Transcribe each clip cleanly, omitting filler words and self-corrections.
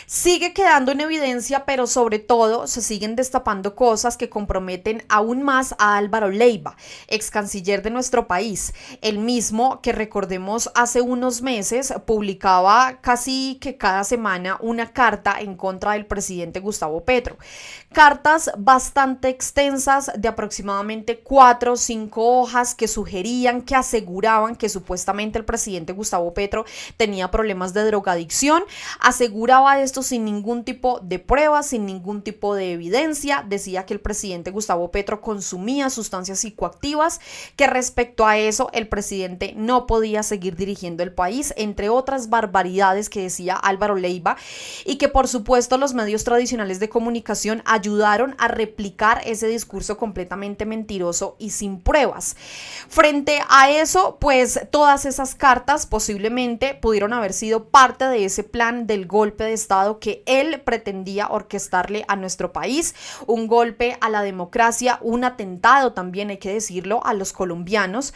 Sigue quedando en evidencia, pero sobre todo se siguen destapando cosas que comprometen aún más a Álvaro Leiva, ex canciller de nuestro país, el mismo que, recordemos, hace unos meses publicaba casi que cada semana una carta en contra del presidente Gustavo Petro. Cartas bastante extensas de aproximadamente 4 o 5 hojas que sugerían, que aseguraban que supuestamente el presidente Gustavo Petro tenía problemas de drogadicción. Aseguraba esto sin ningún tipo de pruebas, sin ningún tipo de evidencia. Decía que el presidente Gustavo Petro consumía sustancias psicoactivas, que respecto a eso el presidente no podía seguir dirigiendo el país, entre otras barbaridades que decía Álvaro Leiva, y que por supuesto los medios tradicionales de comunicación ayudaron a replicar ese discurso completamente mentiroso y sin pruebas. Frente a eso, pues todas esas cartas posiblemente pudieron haber sido parte de ese plan del golpe de Estado que él pretendía orquestarle a nuestro país, un golpe a la democracia, un atentado también, hay que decirlo, a los colombianos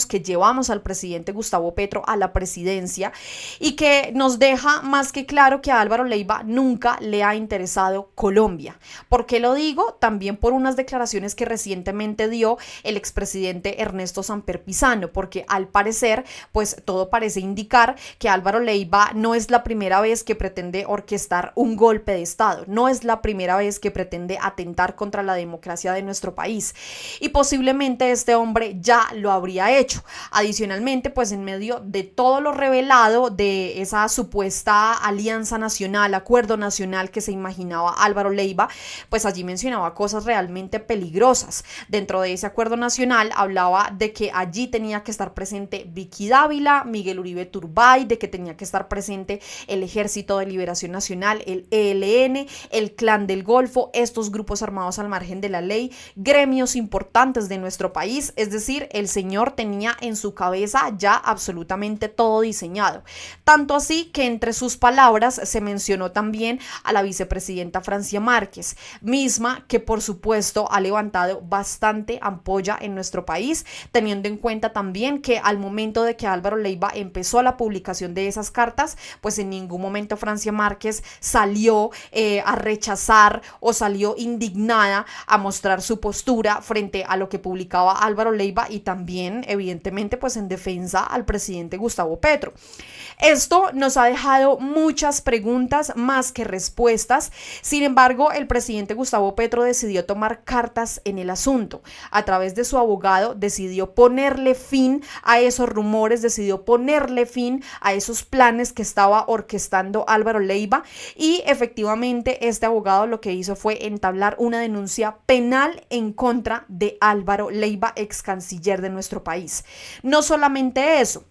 que llevamos al presidente Gustavo Petro a la presidencia, y que nos deja más que claro que a Álvaro Leiva nunca le ha interesado Colombia. ¿Por qué lo digo? También por unas declaraciones que recientemente dio el expresidente Ernesto Samper Pizano, porque al parecer, pues todo parece indicar que Álvaro Leiva no es la primera vez que pretende orquestar un golpe de Estado, no es la primera vez que pretende atentar contra la democracia de nuestro país, y posiblemente este hombre ya lo habría hecho. Adicionalmente, pues en medio de todo lo revelado de esa supuesta alianza nacional, acuerdo nacional que se imaginaba Álvaro Leiva, pues allí mencionaba cosas realmente peligrosas. Dentro de ese acuerdo nacional hablaba de que allí tenía que estar presente Vicky Dávila, Miguel Uribe Turbay, de que tenía que estar presente el Ejército de Liberación Nacional, el ELN, el Clan del Golfo, estos grupos armados al margen de la ley, gremios importantes de nuestro país. Es decir, el señor tenía en su cabeza ya absolutamente todo diseñado. Tanto así que entre sus palabras se mencionó también a la vicepresidenta Francia Márquez, misma que por supuesto ha levantado bastante ampolla en nuestro país, teniendo en cuenta también que al momento de que Álvaro Leiva empezó la publicación de esas cartas, pues en ningún momento Francia Márquez salió a rechazar o salió indignada a mostrar su postura frente a lo que publicaba Álvaro Leiva, y también evidentemente pues en defensa al presidente Gustavo Petro. Esto nos ha dejado muchas preguntas más que respuestas. Sin embargo, el presidente Gustavo Petro decidió tomar cartas en el asunto. A través de su abogado decidió ponerle fin a esos rumores, decidió ponerle fin a esos planes que estaba orquestando Álvaro Leiva, y efectivamente este abogado lo que hizo fue entablar una denuncia penal en contra de Álvaro Leiva, ex canciller de nuestro país. No solamente eso,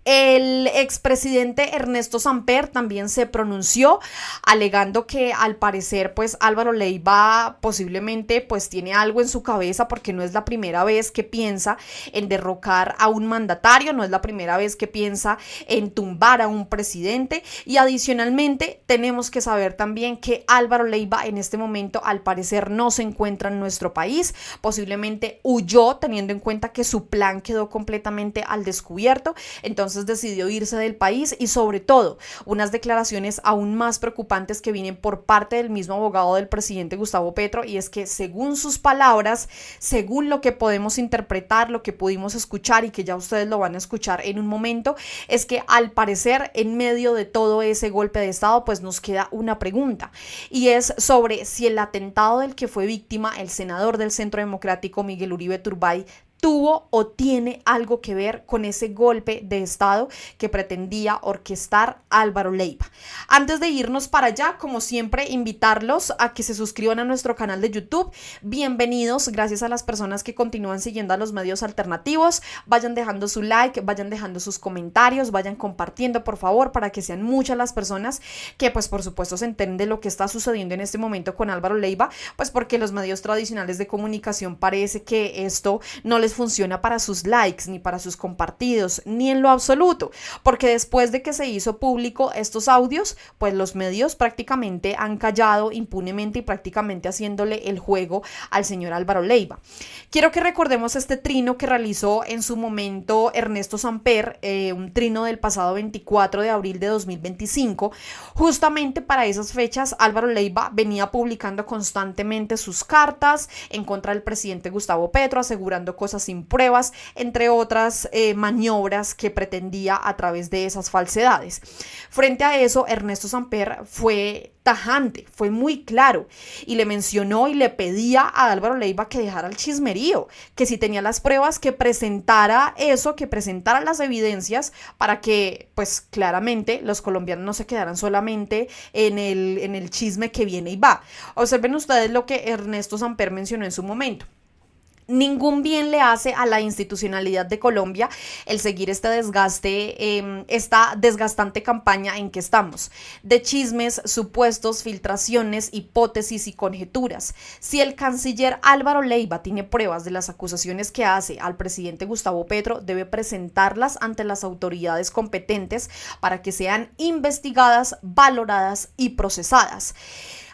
el expresidente Ernesto Samper también se pronunció alegando que al parecer pues Álvaro Leiva posiblemente pues tiene algo en su cabeza, porque no es la primera vez que piensa en derrocar a un mandatario, no es la primera vez que piensa en tumbar a un presidente, y adicionalmente tenemos que saber también que Álvaro Leiva en este momento al parecer no se encuentra en nuestro país, posiblemente huyó, teniendo en cuenta que su plan quedó completamente al descubierto. Entonces decidió irse del país, y sobre todo unas declaraciones aún más preocupantes que vienen por parte del mismo abogado del presidente Gustavo Petro, y es que según sus palabras, según lo que podemos interpretar, lo que pudimos escuchar y que ya ustedes lo van a escuchar en un momento, es que al parecer en medio de todo ese golpe de Estado pues nos queda una pregunta, y es sobre si el atentado del que fue víctima el senador del Centro Democrático Miguel Uribe Turbay tuvo o tiene algo que ver con ese golpe de Estado que pretendía orquestar Álvaro Leiva. Antes de irnos para allá, como siempre, invitarlos a que se suscriban a nuestro canal de YouTube. Bienvenidos, gracias a las personas que continúan siguiendo a los medios alternativos. Vayan dejando su like, vayan dejando sus comentarios, vayan compartiendo, por favor, para que sean muchas las personas que, pues, por supuesto, se enteren de lo que está sucediendo en este momento con Álvaro Leiva, pues porque los medios tradicionales de comunicación parece que esto no les les funciona para sus likes, ni para sus compartidos, ni en lo absoluto, porque después de que se hizo público estos audios, pues los medios prácticamente han callado impunemente y prácticamente haciéndole el juego al señor Álvaro Leiva. Quiero que recordemos este trino que realizó en su momento Ernesto Samper, un trino del pasado 24 de abril de 2025. Justamente para esas fechas, Álvaro Leiva venía publicando constantemente sus cartas en contra del presidente Gustavo Petro, asegurando cosas sin pruebas, entre otras maniobras que pretendía a través de esas falsedades. Frente a eso, Ernesto Samper fue tajante, fue muy claro y le mencionó y le pedía a Álvaro Leiva que dejara el chismerío, que si tenía las pruebas que presentara eso, que presentara las evidencias para que pues claramente los colombianos no se quedaran solamente en el chisme que viene y va. Observen ustedes lo que Ernesto Samper mencionó en su momento. Ningún bien le hace a la institucionalidad de Colombia el seguir esta desgastante campaña en que estamos, de chismes, supuestos, filtraciones, hipótesis y conjeturas. Si el canciller Álvaro Leiva tiene pruebas de las acusaciones que hace al presidente Gustavo Petro, debe presentarlas ante las autoridades competentes para que sean investigadas, valoradas y procesadas.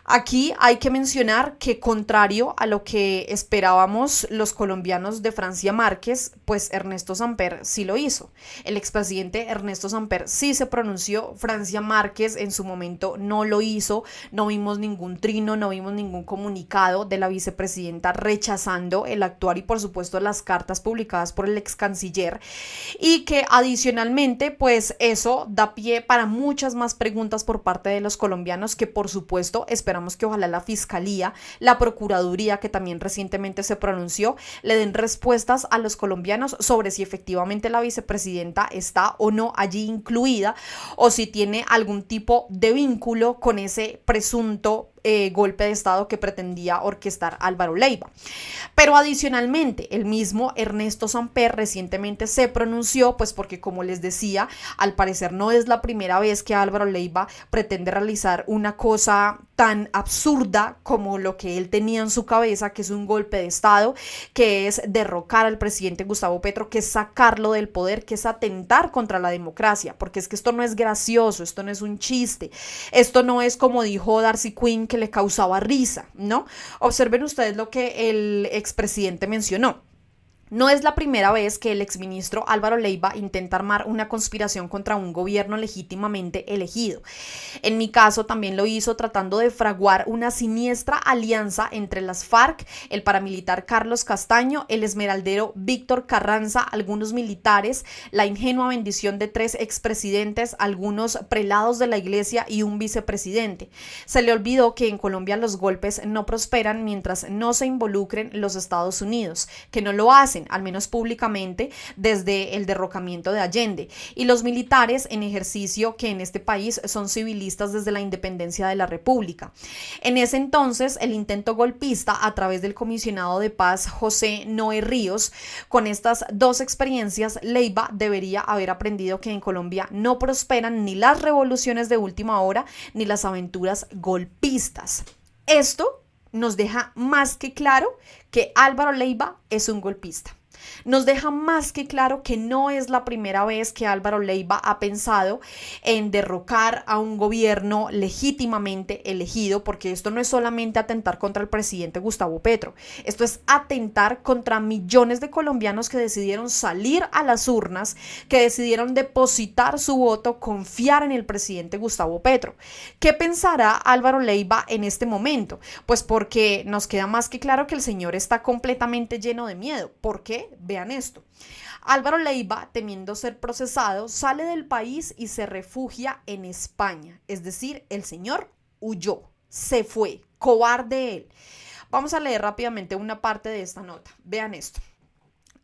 Aquí hay que mencionar que, contrario a lo que esperábamos los colombianos de Francia Márquez, pues Ernesto Samper sí lo hizo. El expresidente Ernesto Samper sí se pronunció. Francia Márquez en su momento no lo hizo. No vimos ningún trino, no vimos ningún comunicado de la vicepresidenta rechazando el actuar y, por supuesto, las cartas publicadas por el ex canciller. Y que adicionalmente, pues eso da pie para muchas más preguntas por parte de los colombianos que, por supuesto, esperamos que ojalá la Fiscalía, la Procuraduría, que también recientemente se pronunció, le den respuestas a los colombianos sobre si efectivamente la vicepresidenta está o no allí incluida o si tiene algún tipo de vínculo con ese presunto golpe de Estado que pretendía orquestar Álvaro Leiva. Pero adicionalmente, el mismo Ernesto Samper recientemente se pronunció, pues porque, como les decía, al parecer no es la primera vez que Álvaro Leiva pretende realizar una cosa tan absurda como lo que él tenía en su cabeza, que es un golpe de Estado, que es derrocar al presidente Gustavo Petro, que es sacarlo del poder, que es atentar contra la democracia, porque es que esto no es gracioso, esto no es un chiste, esto no es como dijo Darcy Quinn, que le causaba risa, ¿no? Observen ustedes lo que el expresidente mencionó. No es la primera vez que el exministro Álvaro Leiva intenta armar una conspiración contra un gobierno legítimamente elegido. En mi caso también lo hizo tratando de fraguar una siniestra alianza entre las FARC, el paramilitar Carlos Castaño, el esmeraldero Víctor Carranza, algunos militares, la ingenua bendición de 3 expresidentes, algunos prelados de la iglesia y un vicepresidente. Se le olvidó que en Colombia los golpes no prosperan mientras no se involucren los Estados Unidos, que no lo hacen, al menos públicamente, desde el derrocamiento de Allende, y los militares en ejercicio que en este país son civilistas desde la independencia de la República. En ese entonces, el intento golpista a través del comisionado de paz José Noé Ríos, con estas 2 experiencias, Leiva debería haber aprendido que en Colombia no prosperan ni las revoluciones de última hora ni las aventuras golpistas. Esto nos deja más que claro que Álvaro Leiva es un golpista. Nos deja más que claro que no es la primera vez que Álvaro Leiva ha pensado en derrocar a un gobierno legítimamente elegido, porque esto no es solamente atentar contra el presidente Gustavo Petro, esto es atentar contra millones de colombianos que decidieron salir a las urnas, que decidieron depositar su voto, confiar en el presidente Gustavo Petro. ¿Qué pensará Álvaro Leiva en este momento? Pues porque nos queda más que claro que el señor está completamente lleno de miedo. ¿Por qué? Vean esto. Álvaro Leiva, temiendo ser procesado, sale del país y se refugia en España. Es decir, el señor huyó, se fue, cobarde él. Vamos a leer rápidamente una parte de esta nota. Vean esto.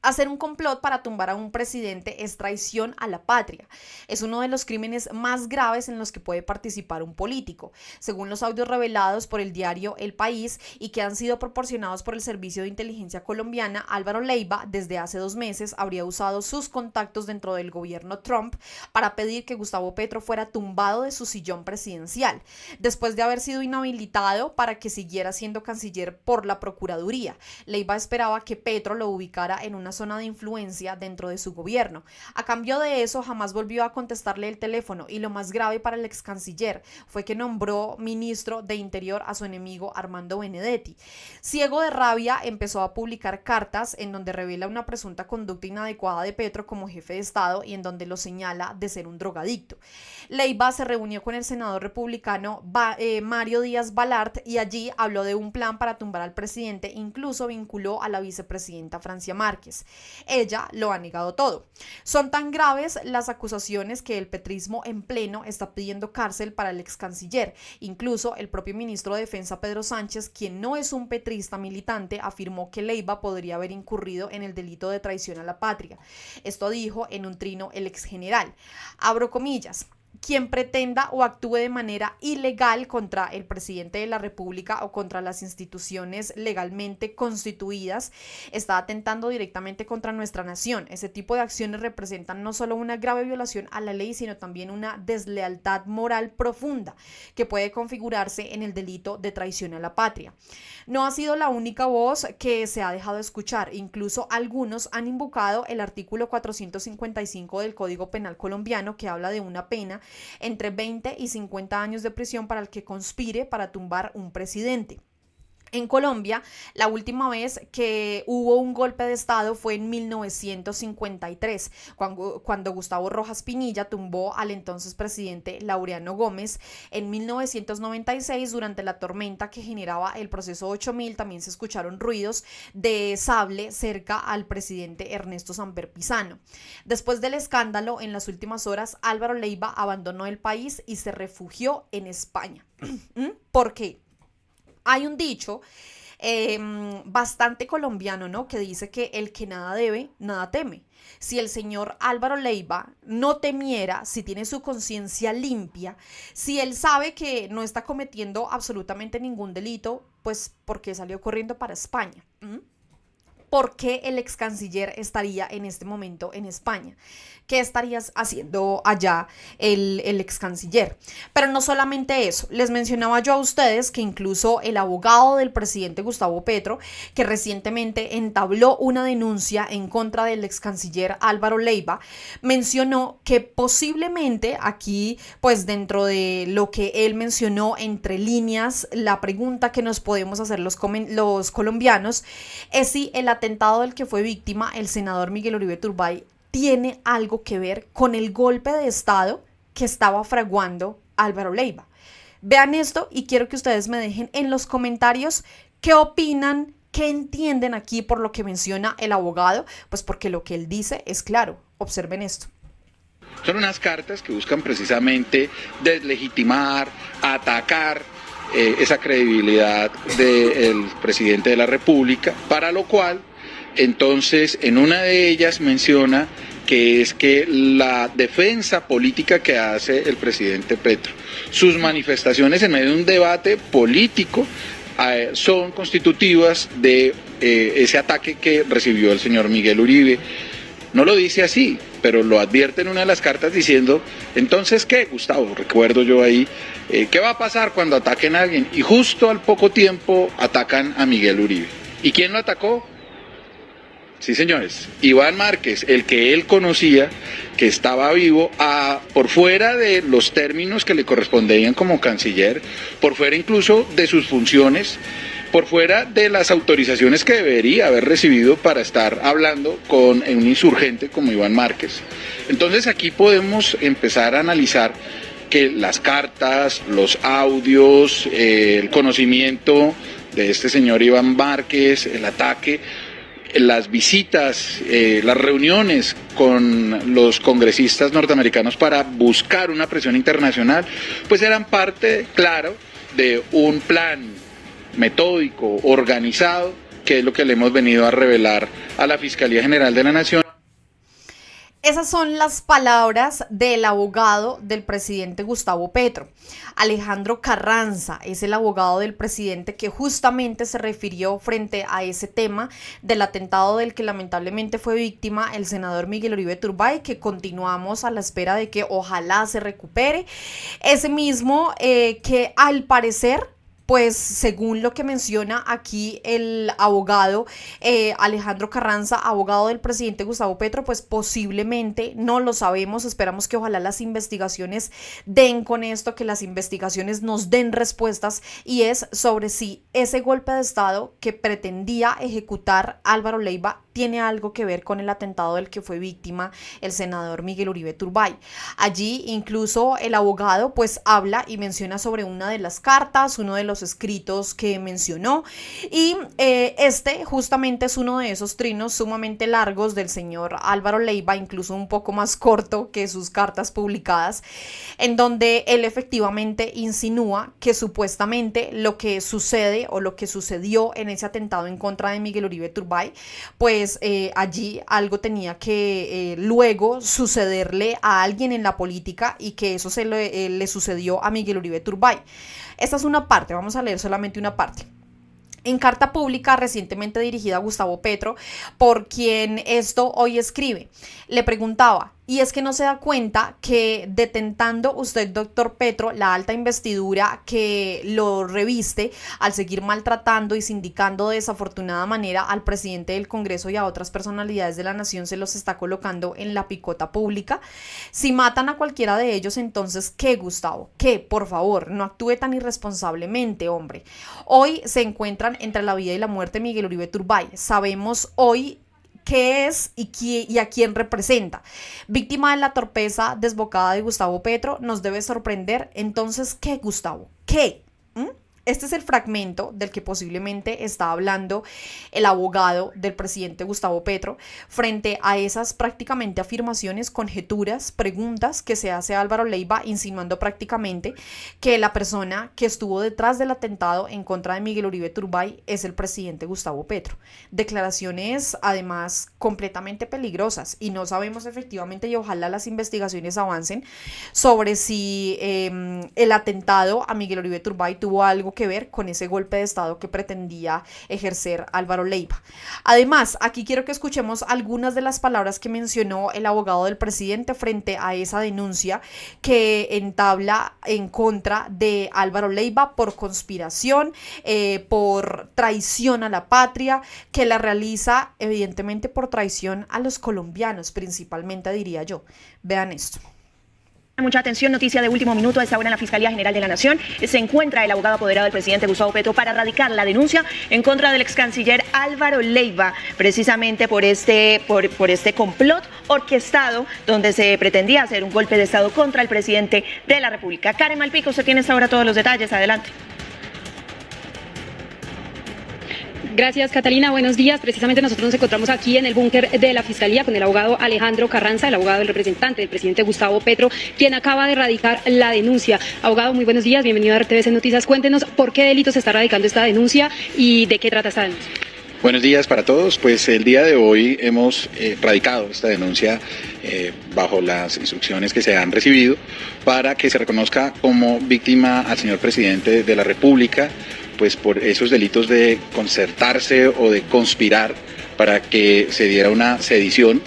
Hacer un complot para tumbar a un presidente es traición a la patria. Es uno de los crímenes más graves en los que puede participar un político, según los audios revelados por el diario El País y que han sido proporcionados por el Servicio de Inteligencia Colombiana. Álvaro Leiva, desde hace 2 meses, habría usado sus contactos dentro del gobierno Trump para pedir que Gustavo Petro fuera tumbado de su sillón presidencial, después de haber sido inhabilitado para que siguiera siendo canciller por la Procuraduría. Leiva esperaba que Petro lo ubicara en una una zona de influencia dentro de su gobierno. A cambio de eso, jamás volvió a contestarle el teléfono, y lo más grave para el ex canciller fue que nombró ministro de Interior a su enemigo Armando Benedetti. Ciego de rabia, empezó a publicar cartas en donde revela una presunta conducta inadecuada de Petro como jefe de Estado y en donde lo señala de ser un drogadicto. Leiva se reunió con el senador republicano Mario Díaz Balart y allí habló de un plan para tumbar al presidente, incluso vinculó a la vicepresidenta Francia Márquez. Ella lo ha negado todo. Son tan graves las acusaciones que el petrismo en pleno está pidiendo cárcel para el ex canciller. Incluso el propio ministro de Defensa Pedro Sánchez, quien no es un petrista militante, afirmó que Leiva podría haber incurrido en el delito de traición a la patria. Esto dijo en un trino el ex general. Abro comillas: quien pretenda o actúe de manera ilegal contra el presidente de la República o contra las instituciones legalmente constituidas está atentando directamente contra nuestra nación. Ese tipo de acciones representan no solo una grave violación a la ley, sino también una deslealtad moral profunda que puede configurarse en el delito de traición a la patria. No ha sido la única voz que se ha dejado escuchar. Incluso algunos han invocado el artículo 455 del Código Penal colombiano, que habla de una pena entre 20 y 50 años de prisión para el que conspire para tumbar un presidente. En Colombia, la última vez que hubo un golpe de Estado fue en 1953, cuando Gustavo Rojas Pinilla tumbó al entonces presidente Laureano Gómez. En 1996, durante la tormenta que generaba el proceso 8000, también se escucharon ruidos de sable cerca al presidente Ernesto Samper Pizano. Después del escándalo, en las últimas horas, Álvaro Leiva abandonó el país y se refugió en España. ¿Por qué? Hay un dicho bastante colombiano, ¿no?, que dice que el que nada debe, nada teme. Si el señor Álvaro Leiva no temiera, si tiene su conciencia limpia, si él sabe que no está cometiendo absolutamente ningún delito, pues ¿por qué salió corriendo para España? ¿Por qué el ex canciller estaría en este momento en España? ¿Qué estarías haciendo allá el ex canciller? Pero no solamente eso, les mencionaba yo a ustedes que incluso el abogado del presidente Gustavo Petro, que recientemente entabló una denuncia en contra del ex canciller Álvaro Leiva, mencionó que posiblemente aquí, pues dentro de lo que él mencionó entre líneas, la pregunta que nos podemos hacer los colombianos es si el atentado del que fue víctima el senador Miguel Uribe Turbay tiene algo que ver con el golpe de Estado que estaba fraguando Álvaro Leiva. Vean esto y quiero que ustedes me dejen en los comentarios qué opinan, qué entienden aquí por lo que menciona el abogado, pues porque lo que él dice es claro. Observen esto. Son unas cartas que buscan precisamente deslegitimar, atacar esa credibilidad del presidente de la República, para lo cual entonces en una de ellas menciona que es que la defensa política que hace el presidente Petro, sus manifestaciones en medio de un debate político son constitutivas de ese ataque que recibió el señor Miguel Uribe. No lo dice así, pero lo advierte en una de las cartas diciendo, entonces, ¿qué, Gustavo? Recuerdo yo ahí, ¿qué va a pasar cuando ataquen a alguien? Y justo al poco tiempo atacan a Miguel Uribe. ¿Y quién lo atacó? Sí, señores, Iván Márquez, el que él conocía, que estaba vivo, por fuera de los términos que le correspondían como canciller, por fuera incluso de sus funciones, por fuera de las autorizaciones que debería haber recibido para estar hablando con un insurgente como Iván Márquez. Entonces aquí podemos empezar a analizar que las cartas, los audios, el conocimiento de este señor Iván Márquez, el ataque, las visitas, las reuniones con los congresistas norteamericanos para buscar una presión internacional, pues eran parte, claro, de un plan metódico, organizado, que es lo que le hemos venido a revelar a la Fiscalía General de la Nación. Esas son las palabras del abogado del presidente Gustavo Petro. Alejandro Carranza es el abogado del presidente que justamente se refirió frente a ese tema del atentado del que lamentablemente fue víctima el senador Miguel Uribe Turbay, que continuamos a la espera de que ojalá se recupere. Ese mismo que al parecer pues según lo que menciona aquí el abogado Alejandro Carranza, abogado del presidente Gustavo Petro, pues posiblemente, no lo sabemos, esperamos que ojalá las investigaciones den con esto, que las investigaciones nos den respuestas, y es sobre si ese golpe de Estado que pretendía ejecutar Álvaro Leiva tiene algo que ver con el atentado del que fue víctima el senador Miguel Uribe Turbay. Allí incluso el abogado pues habla y menciona sobre una de las cartas, uno de los escritos que mencionó, y este justamente es uno de esos trinos sumamente largos del señor Álvaro Leiva, incluso un poco más corto que sus cartas publicadas, en donde él efectivamente insinúa que supuestamente lo que sucede o lo que sucedió en ese atentado en contra de Miguel Uribe Turbay, pues allí algo tenía que luego sucederle a alguien en la política, y que eso le sucedió a Miguel Uribe Turbay. Esta es una parte, vamos a leer solamente una parte. En carta pública recientemente dirigida a Gustavo Petro, por quien esto hoy escribe, le preguntaba: y es que no se da cuenta que detentando usted, doctor Petro, la alta investidura que lo reviste al seguir maltratando y sindicando de desafortunada manera al presidente del Congreso y a otras personalidades de la nación, se los está colocando en la picota pública? Si matan a cualquiera de ellos, entonces, ¿qué, Gustavo? ¿Qué? Por favor, no actúe tan irresponsablemente, hombre. Hoy se encuentran entre la vida y la muerte Miguel Uribe Turbay. Sabemos hoy qué es y a quién representa. Víctima de la torpeza desbocada de Gustavo Petro, nos debe sorprender. Entonces, ¿qué, Gustavo? ¿Qué? Este es el fragmento del que posiblemente está hablando el abogado del presidente Gustavo Petro frente a esas prácticamente afirmaciones, conjeturas, preguntas que se hace Álvaro Leiva, insinuando prácticamente que la persona que estuvo detrás del atentado en contra de Miguel Uribe Turbay es el presidente Gustavo Petro. Declaraciones además completamente peligrosas, y no sabemos efectivamente, y ojalá las investigaciones avancen, sobre si el atentado a Miguel Uribe Turbay tuvo algo que ver con ese golpe de Estado que pretendía ejercer Álvaro Leiva. Además, aquí quiero que escuchemos algunas de las palabras que mencionó el abogado del presidente frente a esa denuncia que entabla en contra de Álvaro Leiva por conspiración, por traición a la patria, que la realiza evidentemente por traición a los colombianos, principalmente, diría yo. Vean esto. Mucha atención, noticia de último minuto. A esta hora en la Fiscalía General de la Nación se encuentra el abogado apoderado del presidente Gustavo Petro para radicar la denuncia en contra del ex canciller Álvaro Leiva, precisamente por este complot orquestado donde se pretendía hacer un golpe de Estado contra el presidente de la República. Karen Malpica, usted tiene hasta ahora todos los detalles. Adelante. Gracias, Catalina. Buenos días. Precisamente nosotros nos encontramos aquí en el búnker de la Fiscalía con el abogado Alejandro Carranza, el abogado del representante del presidente Gustavo Petro, quien acaba de radicar la denuncia. Abogado, muy buenos días. Bienvenido a RTVC Noticias. Cuéntenos por qué delito se está radicando esta denuncia y de qué trata esta denuncia. Buenos días para todos. Pues el día de hoy hemos radicado esta denuncia bajo las instrucciones que se han recibido para que se reconozca como víctima al señor presidente de la República, pues por esos delitos de concertarse o de conspirar para que se diera una sedición,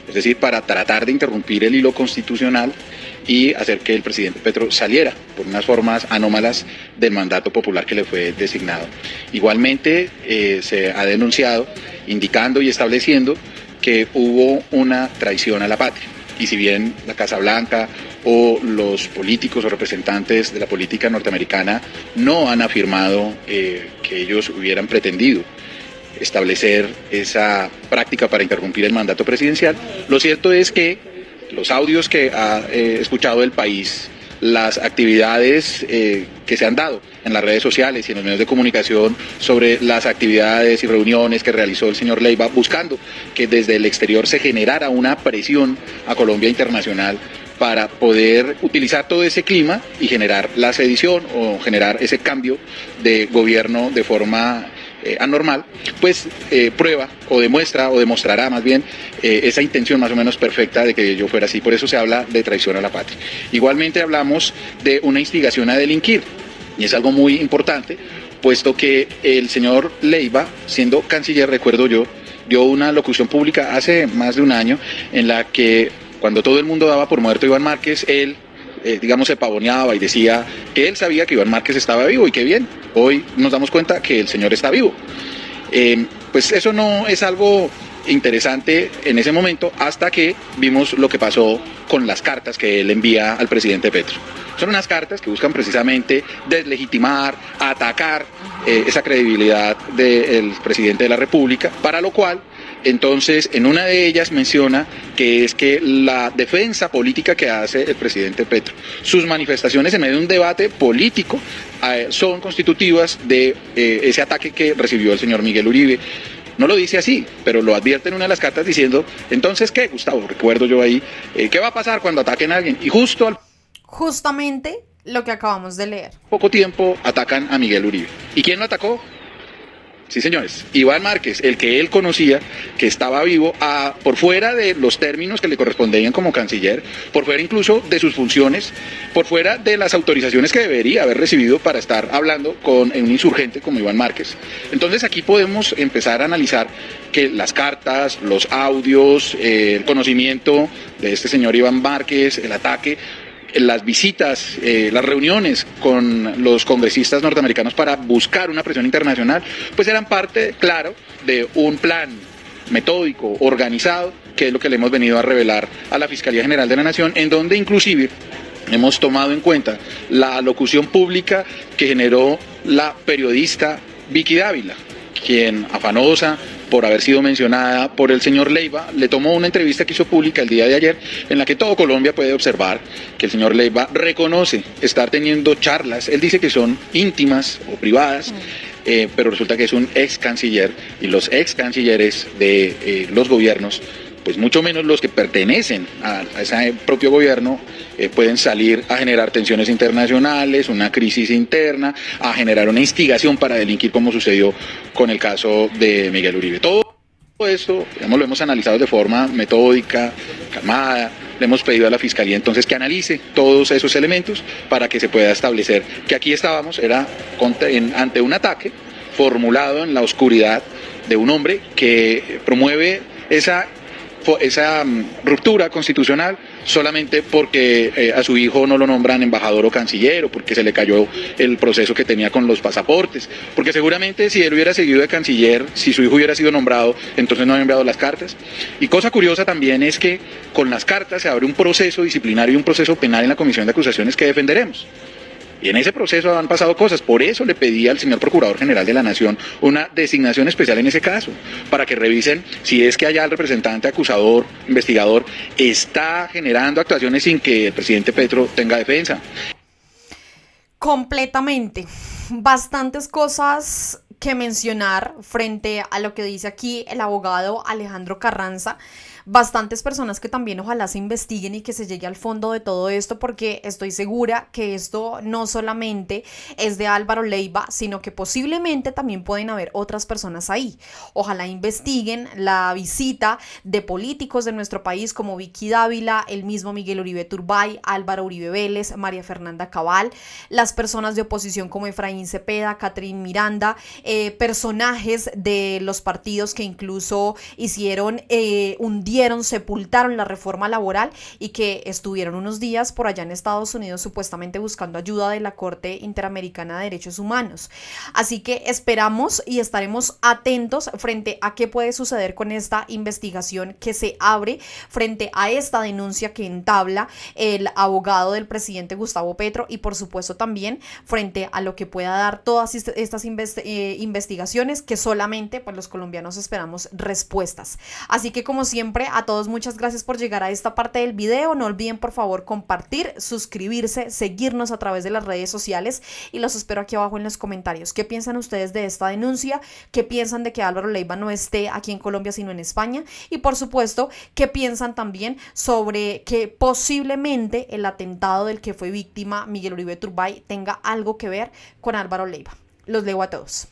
es decir, para tratar de interrumpir el hilo constitucional y hacer que el presidente Petro saliera por unas formas anómalas del mandato popular que le fue designado. Igualmente se ha denunciado indicando y estableciendo que hubo una traición a la patria. Y si bien la Casa Blanca o los políticos o representantes de la política norteamericana no han afirmado que ellos hubieran pretendido establecer esa práctica para interrumpir el mandato presidencial, lo cierto es que los audios que ha escuchado el país, las actividades que se han dado en las redes sociales y en los medios de comunicación sobre las actividades y reuniones que realizó el señor Leiva buscando que desde el exterior se generara una presión a Colombia internacional para poder utilizar todo ese clima y generar la sedición o generar ese cambio de gobierno de forma anormal, pues prueba o demuestra o demostrará más bien esa intención más o menos perfecta de que ello fuera así. Por eso se habla de traición a la patria. Igualmente hablamos de una instigación a delinquir, y es algo muy importante, puesto que el señor Leiva, siendo canciller, recuerdo yo, dio una locución pública hace más de un año en la que cuando todo el mundo daba por muerto a Iván Márquez, él digamos, se pavoneaba y decía que él sabía que Iván Márquez estaba vivo y que bien, hoy nos damos cuenta que el señor está vivo. Pues eso no es algo interesante en ese momento hasta que vimos lo que pasó con las cartas que él envía al presidente Petro. Son unas cartas que buscan precisamente deslegitimar, atacar esa credibilidad del presidente de la República, para lo cual entonces en una de ellas menciona que es que la defensa política que hace el presidente Petro, sus manifestaciones en medio de un debate político son constitutivas de ese ataque que recibió el señor Miguel Uribe. No lo dice así, pero lo advierte en una de las cartas diciendo, entonces, ¿qué, Gustavo? Recuerdo yo ahí, ¿qué va a pasar cuando ataquen a alguien? Y justamente lo que acabamos de leer. Poco tiempo atacan a Miguel Uribe. ¿Y quién lo atacó? Sí, señores, Iván Márquez, el que él conocía, que estaba vivo, por fuera de los términos que le correspondían como canciller, por fuera incluso de sus funciones, por fuera de las autorizaciones que debería haber recibido para estar hablando con un insurgente como Iván Márquez. Entonces aquí podemos empezar a analizar que las cartas, los audios, el conocimiento de este señor Iván Márquez, el ataque, las visitas, las reuniones con los congresistas norteamericanos para buscar una presión internacional, pues eran parte, claro, de un plan metódico, organizado, que es lo que le hemos venido a revelar a la Fiscalía General de la Nación, en donde inclusive hemos tomado en cuenta la alocución pública que generó la periodista Vicky Dávila, quien, afanosa por haber sido mencionada por el señor Leiva, le tomó una entrevista que hizo pública el día de ayer, en la que todo Colombia puede observar que el señor Leiva reconoce estar teniendo charlas, él dice que son íntimas o privadas, pero resulta que es un ex canciller, y los ex cancilleres de los gobiernos, pues mucho menos los que pertenecen a ese propio gobierno, pueden salir a generar tensiones internacionales, una crisis interna, a generar una instigación para delinquir, como sucedió con el caso de Miguel Uribe. Todo esto, digamos, lo hemos analizado de forma metódica, calmada. Le hemos pedido a la Fiscalía entonces que analice todos esos elementos para que se pueda establecer que aquí estábamos, era ante un ataque formulado en la oscuridad de un hombre que promueve esa ruptura constitucional solamente porque a su hijo no lo nombran embajador o canciller, o porque se le cayó el proceso que tenía con los pasaportes, porque seguramente si él hubiera seguido de canciller, si su hijo hubiera sido nombrado, entonces no había enviado las cartas. Y cosa curiosa también es que con las cartas se abre un proceso disciplinario y un proceso penal en la Comisión de Acusaciones que defenderemos. Y en ese proceso han pasado cosas, por eso le pedí al señor Procurador General de la Nación una designación especial en ese caso, para que revisen si es que allá el representante acusador, investigador, está generando actuaciones sin que el presidente Petro tenga defensa. Completamente. Bastantes cosas que mencionar frente a lo que dice aquí el abogado Alejandro Carranza. Bastantes personas que también ojalá se investiguen y que se llegue al fondo de todo esto, porque estoy segura que esto no solamente es de Álvaro Leiva, sino que posiblemente también pueden haber otras personas ahí. Ojalá investiguen la visita de políticos de nuestro país como Vicky Dávila, el mismo Miguel Uribe Turbay, Álvaro Uribe Vélez, María Fernanda Cabal, las personas de oposición como Efraín Cepeda, Catherine Miranda, personajes de los partidos que incluso hicieron sepultaron la reforma laboral y que estuvieron unos días por allá en Estados Unidos supuestamente buscando ayuda de la Corte Interamericana de Derechos Humanos. Así que esperamos y estaremos atentos frente a qué puede suceder con esta investigación que se abre frente a esta denuncia que entabla el abogado del presidente Gustavo Petro, y por supuesto también frente a lo que pueda dar todas estas investigaciones, que solamente pues los colombianos esperamos respuestas. Así que, como siempre, a todos muchas gracias por llegar a esta parte del video. No olviden por favor compartir, suscribirse, seguirnos a través de las redes sociales, y los espero aquí abajo en los comentarios. ¿Qué piensan ustedes de esta denuncia? ¿Qué piensan de que Álvaro Leiva no esté aquí en Colombia sino en España? Y por supuesto, ¿qué piensan también sobre que posiblemente el atentado del que fue víctima Miguel Uribe Turbay tenga algo que ver con Álvaro Leiva? Los leo a todos.